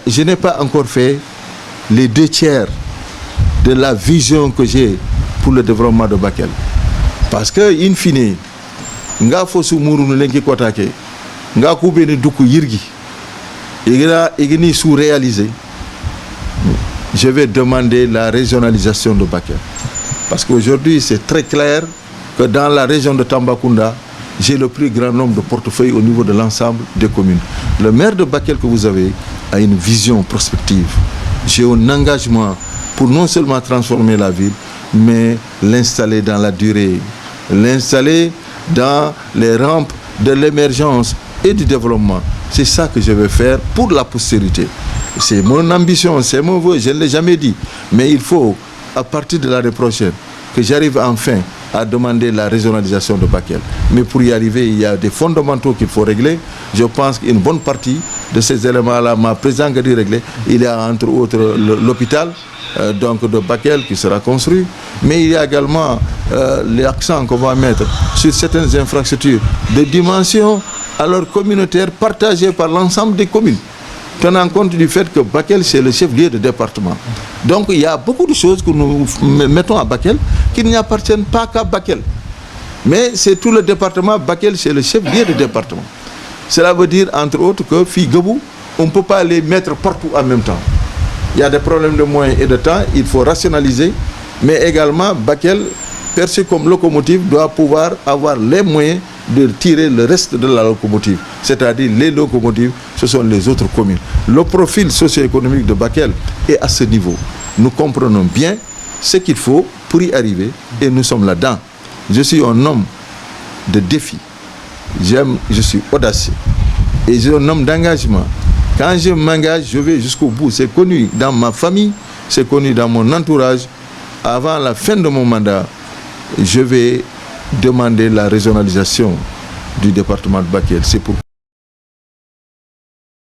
Je n'ai pas encore fait les 2/3 de la vision que j'ai pour le développement de Bakel. Parce que, in fine, nga fosu muru lenki kotake, nga koubeni duku yirgi, igni sous-réalisé, je vais demander la régionalisation de Bakel. Parce qu'aujourd'hui, c'est très clair que dans la région de Tambacounda, j'ai le plus grand nombre de portefeuilles au niveau de l'ensemble des communes. Le maire de Bakel que vous avez a une vision prospective. J'ai un engagement pour non seulement transformer la ville, mais l'installer dans la durée, l'installer dans les rampes de l'émergence et du développement. C'est ça que je vais faire pour la postérité. C'est mon ambition, c'est mon vœu, je ne l'ai jamais dit. Mais il faut, à partir de l'année prochaine, que j'arrive enfin à demander la régionalisation de Bakel. Mais pour y arriver, il y a des fondamentaux qu'il faut régler. Je pense qu'une bonne partie de ces éléments-là, ma présidente Gadi réglé. Il y a entre autres l'hôpital donc de Bakel qui sera construit. Mais il y a également l'accent qu'on va mettre sur certaines infrastructures de dimension alors communautaire partagées par l'ensemble des communes. Tenant compte du fait que Bakel, c'est le chef-lieu de département. Donc, il y a beaucoup de choses que nous mettons à Bakel qui n'appartiennent pas qu'à Bakel. Mais c'est tout le département. Bakel, c'est le chef-lieu de département. Cela veut dire, entre autres, que Figabou, on ne peut pas les mettre partout en même temps. Il y a des problèmes de moyens et de temps. Il faut rationaliser. Mais également, Bakel, perçu comme locomotive, doit pouvoir avoir les moyens de tirer le reste de la locomotive. C'est-à-dire les locomotives, ce sont les autres communes. Le profil socio-économique de Bakel est à ce niveau. Nous comprenons bien ce qu'il faut pour y arriver et nous sommes là-dedans. Je suis un homme de défi. Je suis audacieux et j'ai un homme d'engagement. Quand je m'engage, je vais jusqu'au bout. C'est connu dans ma famille, c'est connu dans mon entourage. Avant la fin de mon mandat, je vais demander la régionalisation du département de Bakel. C'est pour